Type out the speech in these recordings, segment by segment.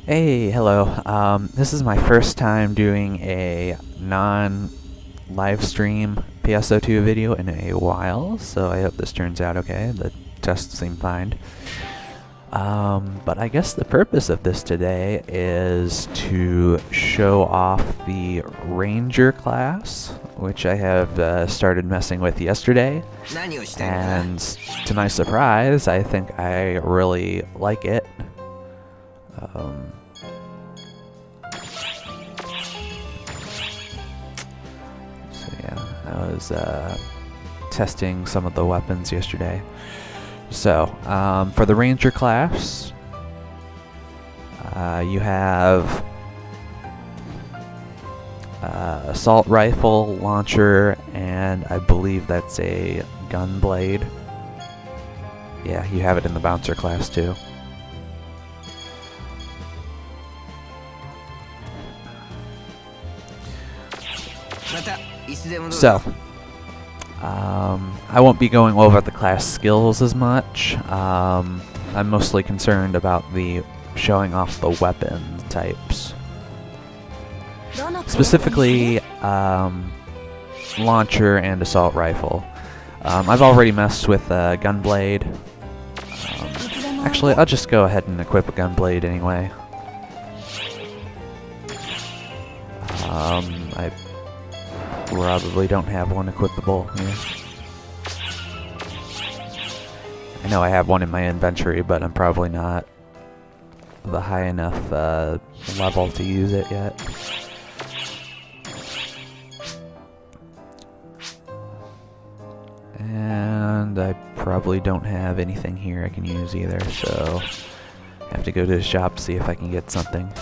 Hey, hello. This is my first time doing a non-live stream PSO2 video in a while, so I hope this turns out okay. The tests seem fine. But I guess the purpose of this today is to show off the Ranger class, which I have started messing with yesterday. And to my surprise, I think I really like it. So yeah, I was testing some of the weapons yesterday. So, for the Ranger class, you have assault rifle, launcher, and I believe that's a gun blade. Yeah, you have it in the bouncer class too. So, I won't be going over the class skills as much. I'm mostly concerned about the showing off the weapon types. Specifically, launcher and assault rifle. I've already messed with gunblade. Actually, I'll just go ahead and equip a gunblade anyway. I probably don't have one equipable here. I know I have one in my inventory, but I'm probably not the high enough level to use it yet. And I probably don't have anything here I can use either, so I have to go to the shop, see if I can get something.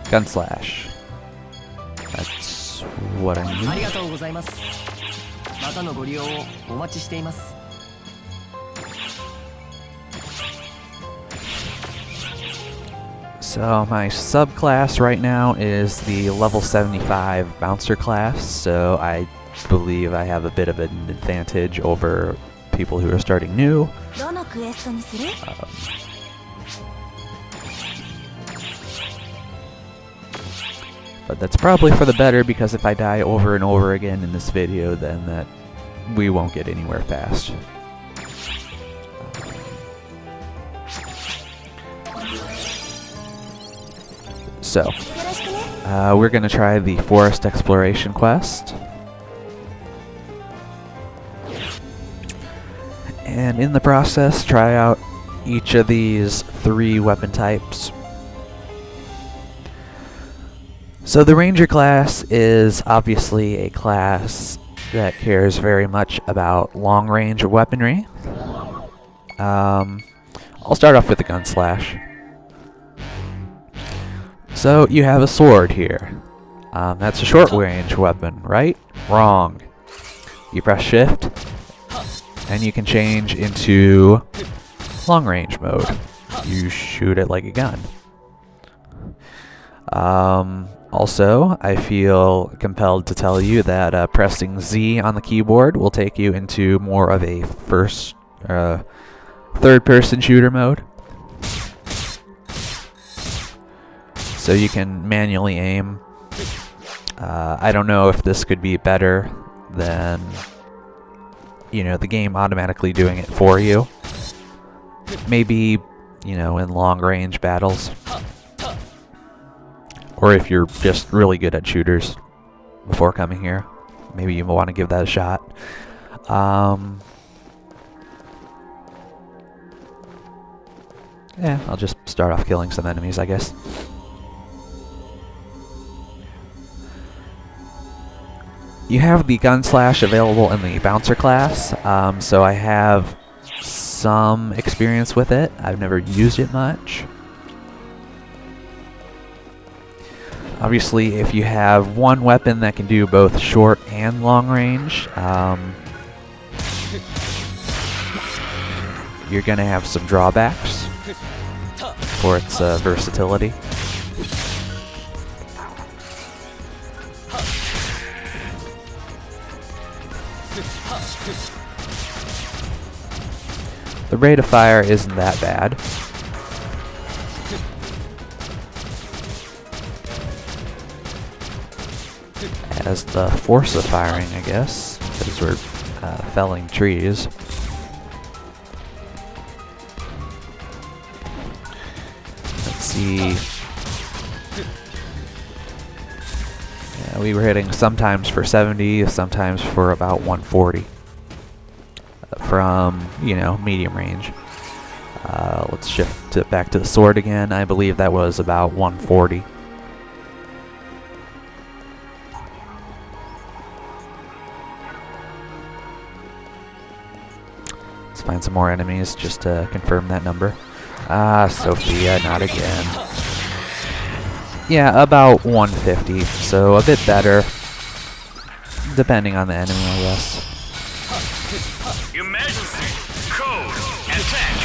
Gunslash. That's what I need. So my subclass right now is the level 75 bouncer class, so I believe I have a bit of an advantage over people who are starting new. But that's probably for the better, because if I die over and over again in this video, then we won't get anywhere fast. So, we're going to try the forest exploration quest. And in the process, try out each of these 3 weapon types. So the Ranger class is obviously a class that cares very much about long-range weaponry. I'll start off with the Gunslash. So you have a sword here. That's a short-range weapon, right? Wrong. You press shift, and you can change into long-range mode. You shoot it like a gun. Also, I feel compelled to tell you that pressing Z on the keyboard will take you into more of a third-person shooter mode. So you can manually aim. I don't know if this could be better than, the game automatically doing it for you. Maybe, in long-range battles. Or if you're just really good at shooters before coming here, maybe you want to give that a shot. Yeah, I'll just start off killing some enemies, I guess. You have the Gunslash available in the Bouncer class, so I have some experience with it. I've never used it much. Obviously, if you have one weapon that can do both short and long range, you're going to have some drawbacks for its versatility. The rate of fire isn't that bad. As the force of firing, I guess, because we're felling trees. Let's see. Yeah, we were hitting sometimes for 70, sometimes for about 140 from, you know, medium range. Let's shift it back to the sword again. I believe that was about 140. Let's find some more enemies just to confirm that number. Ah, Sophia, not again. Yeah, about 150, so a bit better, depending on the enemy, I guess. Emergency code attack.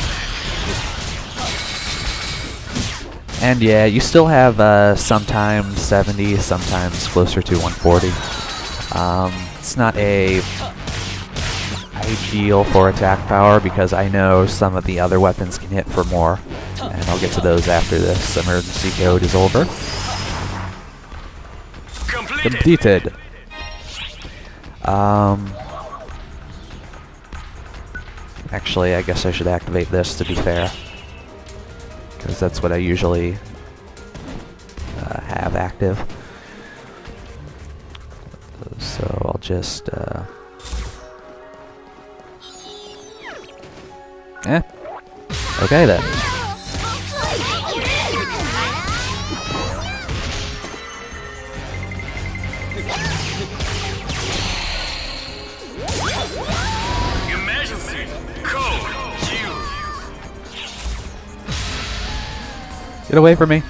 And yeah, you still have sometimes 70, sometimes closer to 140. It's not ideal for attack power because I know some of the other weapons can hit for more, and I'll get to those after this emergency code is over. Completed. Actually, I guess I should activate this to be fair, because that's what I usually have active. So I'll just okay then. Emergency code used. Get away from me.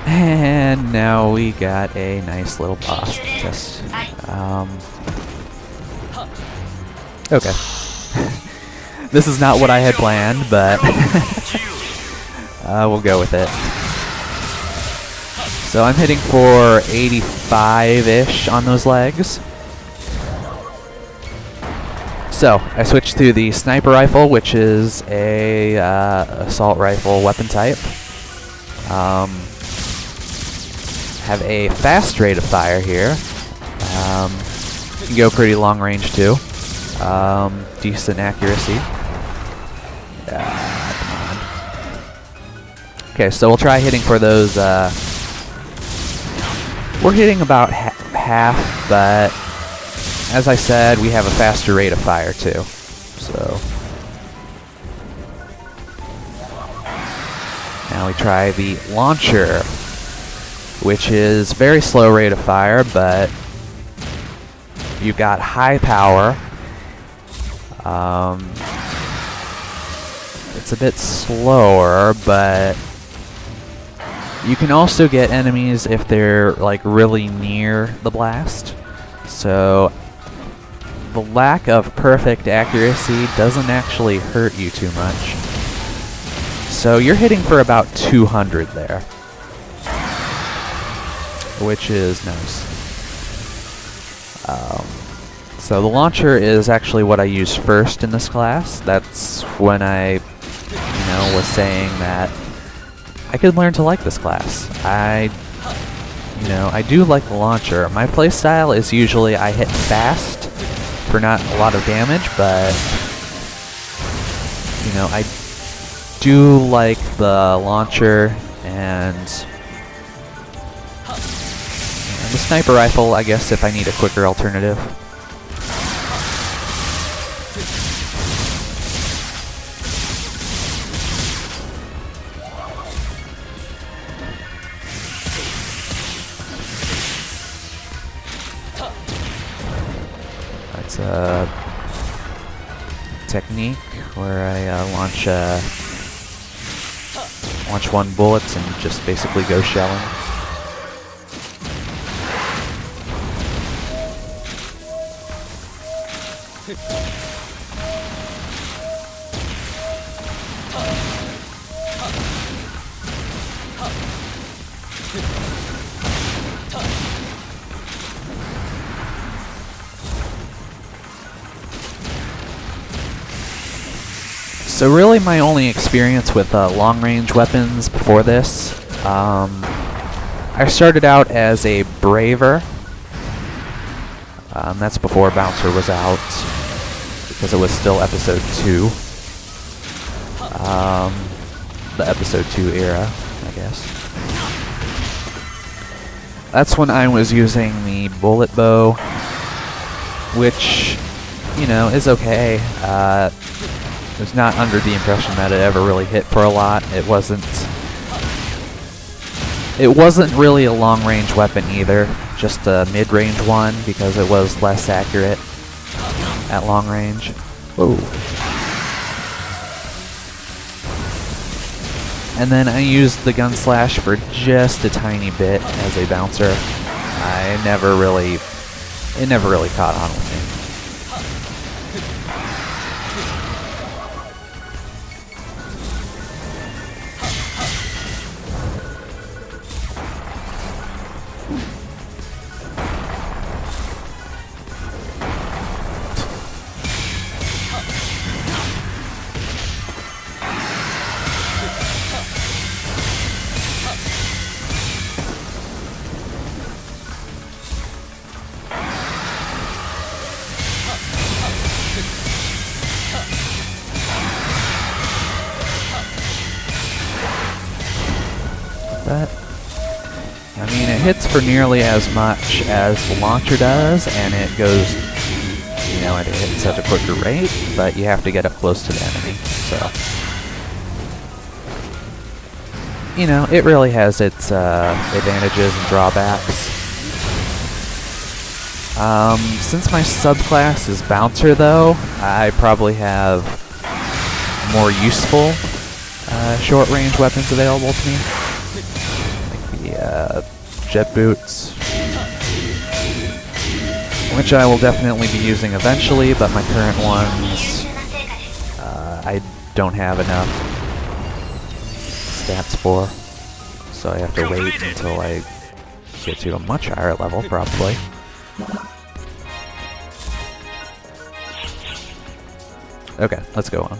And now we got a nice little boss test. Okay. This is not what I had planned, but we'll go with it. So I'm hitting for 85-ish on those legs. So I switched to the sniper rifle, which is a assault rifle weapon type. Have a fast rate of fire here. You can go pretty long range too. Decent accuracy. Come on. Okay, so we'll try hitting for those. We're hitting about half, but as I said, we have a faster rate of fire too. So now we try the launcher, which is very slow rate of fire, but you've got high power. It's a bit slower, but you can also get enemies if they're like really near the blast. So the lack of perfect accuracy doesn't actually hurt you too much. So you're hitting for about 200 there, which is nice. So the launcher is actually what I use first in this class. That's when I, was saying that I could learn to like this class. I do like the launcher. My playstyle is usually I hit fast for not a lot of damage, but I do like the launcher and the sniper rifle, I guess, if I need a quicker alternative. That's a technique where I launch one bullet and just basically go shelling. So really my only experience with long-range weapons before this, I started out as a Braver. That's before Bouncer was out, because it was still episode 2. The episode 2 era, I guess. That's when I was using the bullet bow, which, you know, is okay. I was not under the impression that it ever really hit for a lot. It wasn't really a long-range weapon either, just a mid-range one because it was less accurate at long range. Whoa. And then I used the Gunslash for just a tiny bit as a bouncer. It never really caught on with me. But, I mean, it hits for nearly as much as the launcher does, and it goes, you know, it hits at a quicker rate, but you have to get up close to the enemy, so. You know, it really has its advantages and drawbacks. Since my subclass is Bouncer, though, I probably have more useful short-range weapons available to me. Jet boots, which I will definitely be using eventually, but my current ones I don't have enough stats for, so I have to wait until I get to a much higher level, probably. Okay, let's go on.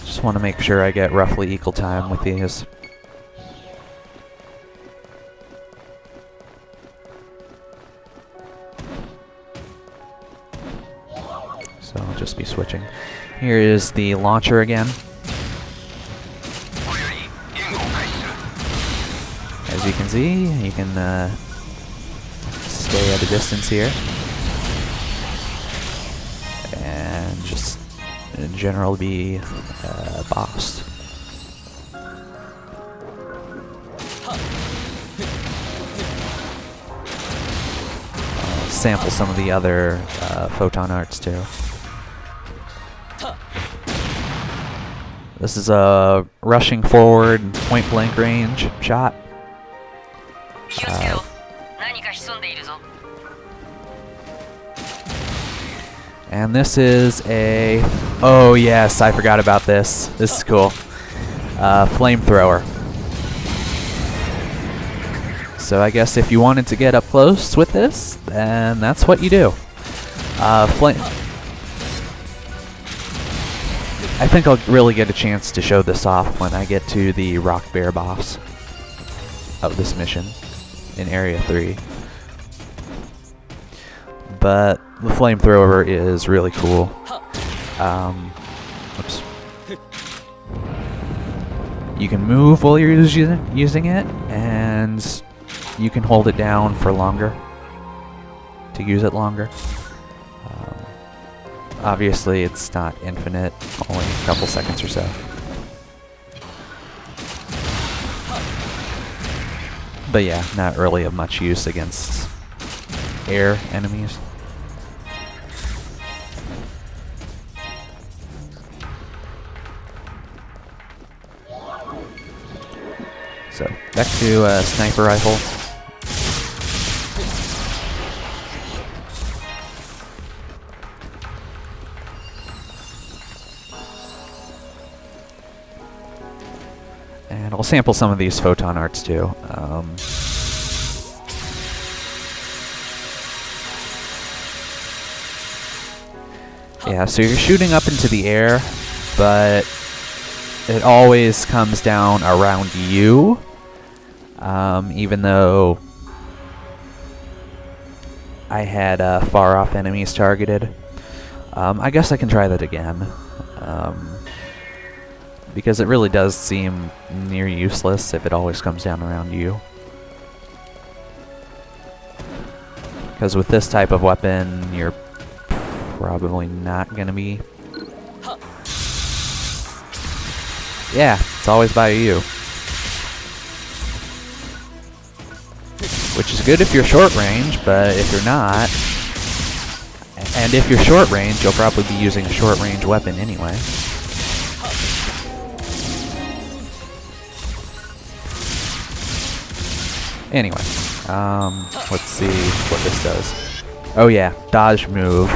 Just want to make sure I get roughly equal time with these. So I'll just be switching. Here is the launcher again. As you can see, you can stay at a distance here. And just in general be bossed. I'll sample some of the other photon arts too. This is a rushing forward point blank range shot. And this is a... Oh yes, I forgot about this. This is cool. Flamethrower. So I guess if you wanted to get up close with this, then that's what you do. I think I'll really get a chance to show this off when I get to the Rock Bear boss of this mission in Area 3. But the Flamethrower is really cool. Oops. You can move while you're using it, and you can hold it down for longer, to use it longer. Obviously, it's not infinite, only a couple seconds or so. But yeah, not really of much use against air enemies. So, back to sniper rifle. And I'll sample some of these photon arts too. Yeah, so you're shooting up into the air, but it always comes down around you, even though I had far-off enemies targeted. I guess I can try that again, because it really does seem near useless if it always comes down around you. Because with this type of weapon, you're probably not going to be... Yeah, it's always by you. Which is good if you're short range, but if you're not... And if you're short range, you'll probably be using a short range weapon anyway. Anyway, let's see what this does. Oh yeah, dodge move.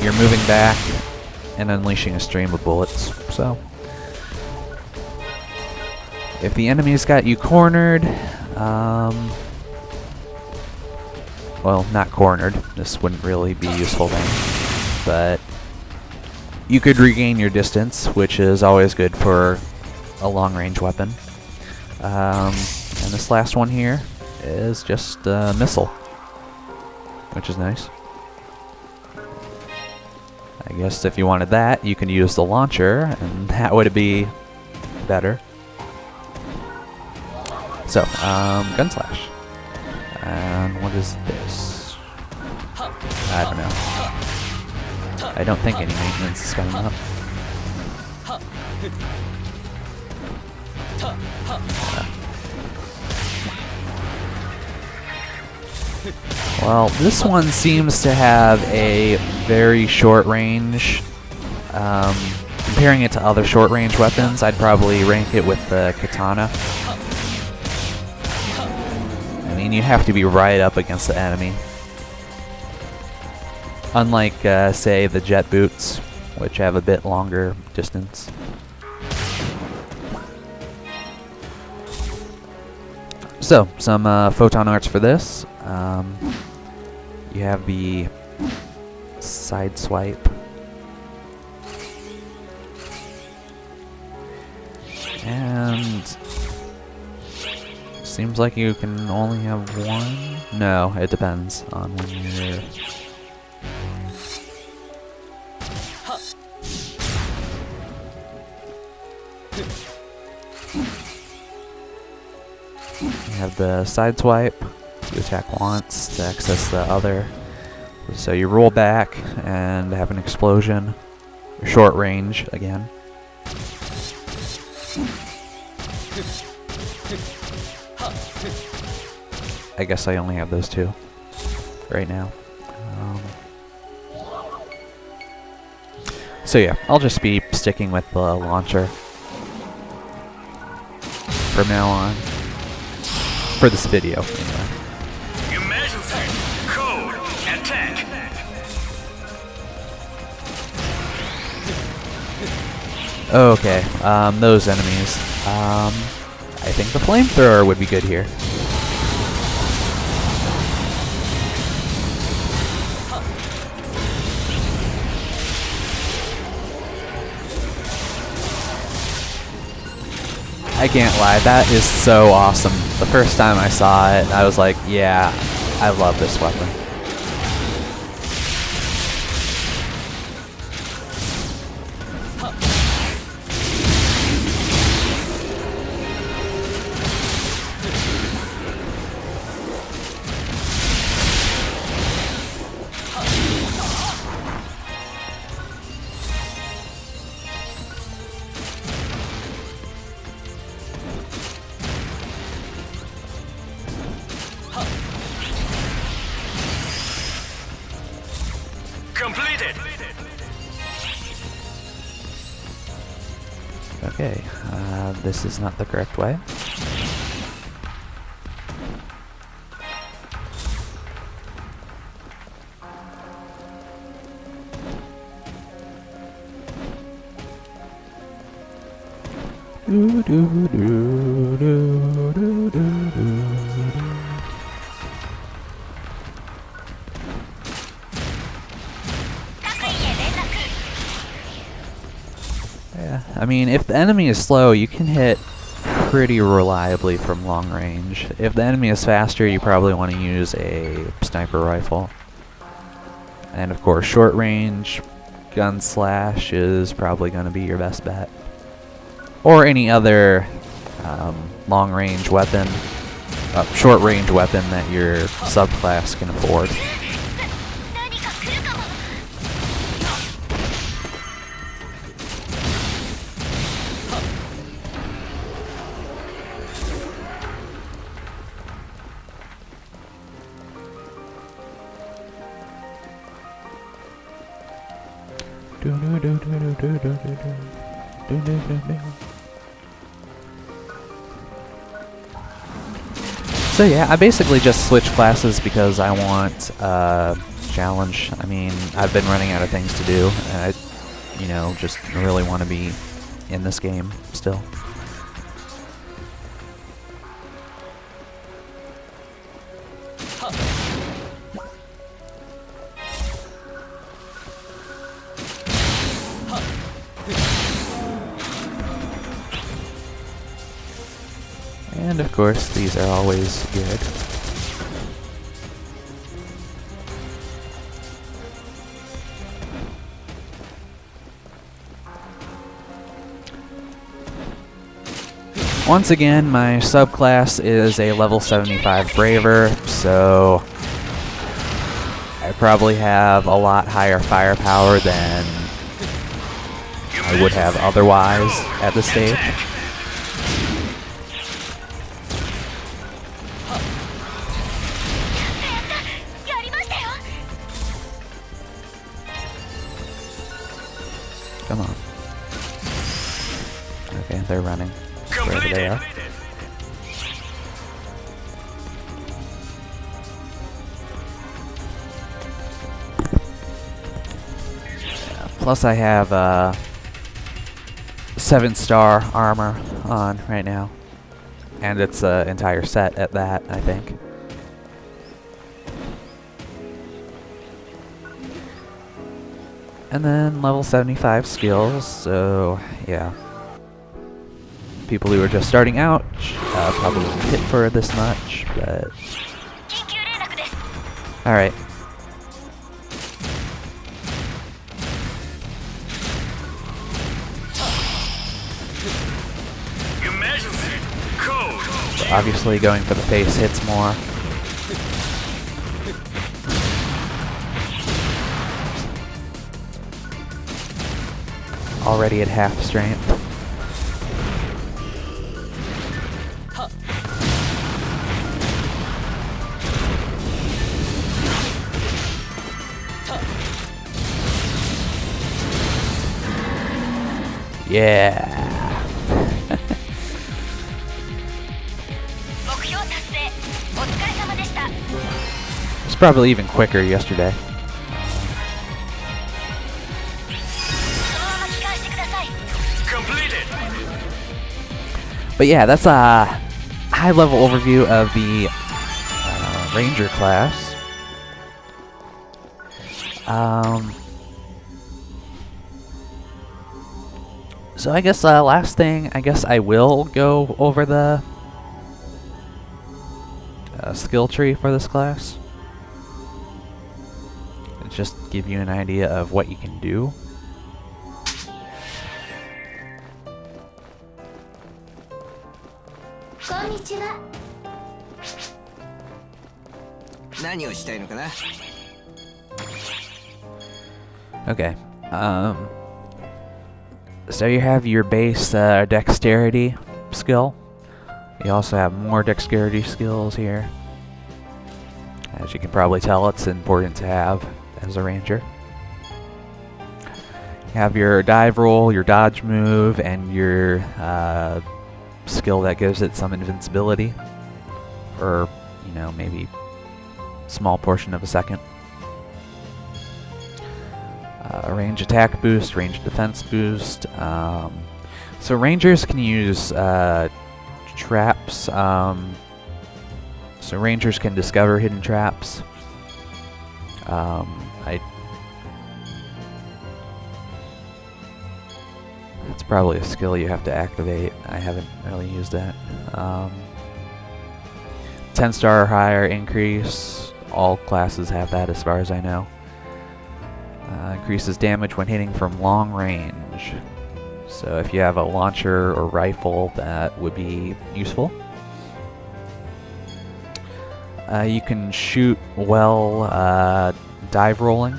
You're moving back and unleashing a stream of bullets, so... If the enemy's got you cornered, well, not cornered, this wouldn't really be useful then, but you could regain your distance, which is always good for a long-range weapon. And this last one here is just a missile, which is nice. I guess if you wanted that, you can use the launcher, and that would be better. So, Gunslash. And what is this? I don't know. I don't think any maintenance is coming up. Well, this one seems to have a very short range. Comparing it to other short range weapons, I'd probably rank it with the katana. I mean, you have to be right up against the enemy. Unlike, say, the jet boots, which have a bit longer distance. So, some photon arts for this. You have the side swipe. And seems like you can only have one. No, it depends on when you're... You have the side swipe. You attack once to access the other. So you roll back and have an explosion. Short range again. I guess I only have those two right now. So yeah, I'll just be sticking with the launcher from now on. For this video, anyway. Emergency code attack. Okay, those enemies. I think the flamethrower would be good here. I can't lie, that is so awesome. The first time I saw it, I was like, yeah, I love this weapon. Completed. Okay, this is not the correct way. Do, do, do, do, do, do, do. Yeah, I mean, if the enemy is slow, you can hit pretty reliably from long range. If the enemy is faster, you probably want to use a sniper rifle. And of course, short range, Gunslash is probably going to be your best bet. Or any other long range weapon, short range weapon that your subclass can afford. So yeah, I basically just switch classes because I want challenge. I mean, I've been running out of things to do, and I, you know, just really want to be in this game still. And of course, these are always good. Once again, my subclass is a level 75 Braver, so I probably have a lot higher firepower than I would have otherwise at this stage. Come on. Okay, they're running. Wherever they are. Yeah, plus I have 7-star armor on right now. And it's an entire set at that, I think. And then level 75 skills, so yeah. People who are just starting out probably won't hit for this much, but... Alright. So obviously going for the face hits more. Already at half strength. Yeah. It's probably even quicker yesterday. But yeah, that's a high-level overview of the Ranger class. So I guess last thing, I guess I will go over the skill tree for this class. And just give you an idea of what you can do. Okay. So you have your base dexterity skill. You also have more dexterity skills here. As you can probably tell, it's important to have as a ranger. You have your dive roll, your dodge move, and your skill that gives it some invincibility. Or, you know, maybe a small portion of a second. A range attack boost, range defense boost, So Rangers can use traps. So Rangers can discover hidden traps. It's probably a skill you have to activate. I haven't really used that. 10-star or higher increase. All classes have that as far as I know. Increases damage when hitting from long range. So if you have a launcher or rifle, that would be useful. You can shoot well dive rolling.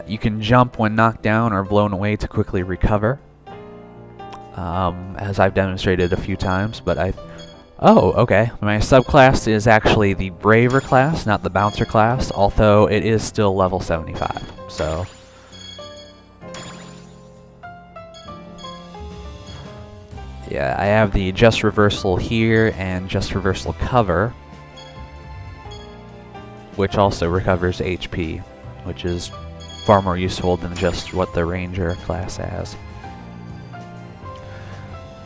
You can jump when knocked down or blown away to quickly recover. As I've demonstrated a few times, but oh, okay. My subclass is actually the Braver class, not the Bouncer class, although it is still level 75, so... Yeah, I have the Just Reversal here and Just Reversal Cover, which also recovers HP, which is far more useful than just what the Ranger class has.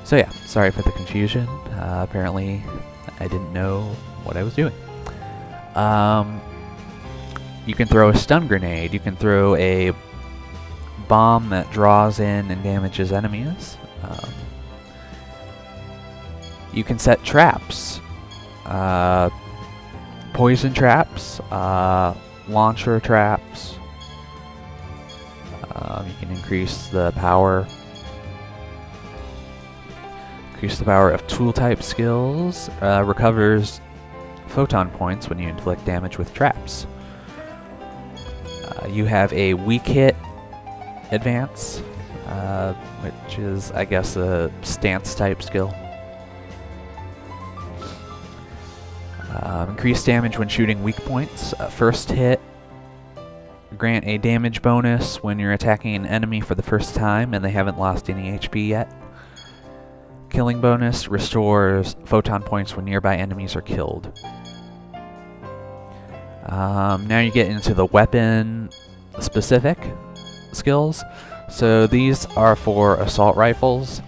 So yeah, sorry for the confusion. Apparently, I didn't know what I was doing. You can throw a stun grenade. You can throw a bomb that draws in and damages enemies. You can set traps. Poison traps, launcher traps. You can increase the power of tool type skills. Recovers photon points when you inflict damage with traps. You have a weak hit advance, which is, I guess, a stance type skill. Increase damage when shooting weak points. First hit. Grant a damage bonus when you're attacking an enemy for the first time and they haven't lost any HP yet. Killing bonus restores photon points when nearby enemies are killed. Now you get into the weapon specific skills. So these are for assault rifles.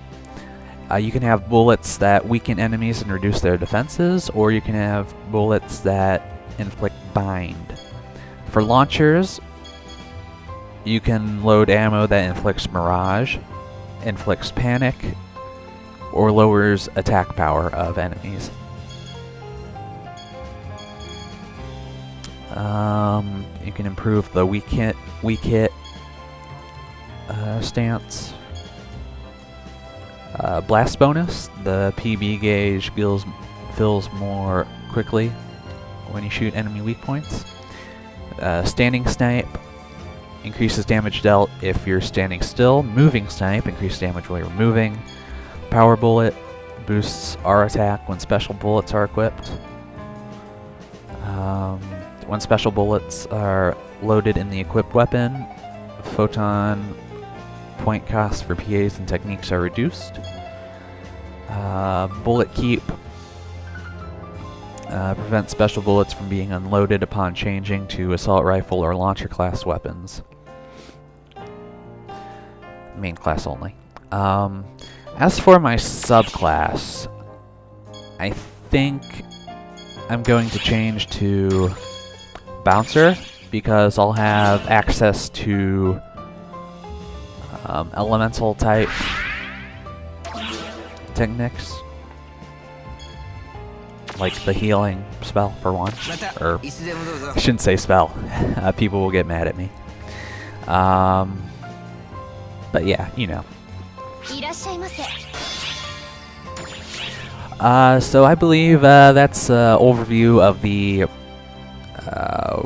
You can have bullets that weaken enemies and reduce their defenses, or you can have bullets that inflict bind. For launchers, you can load ammo that inflicts mirage, inflicts panic, or lowers attack power of enemies. You can improve the weak hit stance. Blast bonus, the PB gauge fills more quickly when you shoot enemy weak points. Standing snipe increases damage dealt if you're standing still. Moving snipe increases damage while you're moving. Power bullet boosts R attack when special bullets are equipped. When special bullets are loaded in the equipped weapon, photon point costs for PAs and techniques are reduced. Bullet keep prevents special bullets from being unloaded upon changing to assault rifle or launcher class weapons. Main class only. As for my subclass, I think I'm going to change to Bouncer because I'll have access to elemental type techniques, like the healing spell for one, or I shouldn't say spell. People will get mad at me. But yeah, you know. So I believe that's an overview of the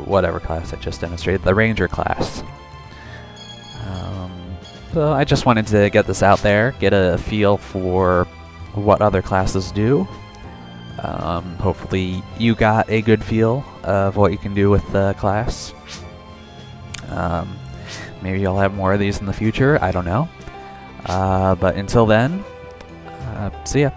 whatever class I just demonstrated, the Ranger class. So I just wanted to get this out there, get a feel for what other classes do. Hopefully you got a good feel of what you can do with the class. Maybe I'll have more of these in the future, I don't know. But until then, see ya.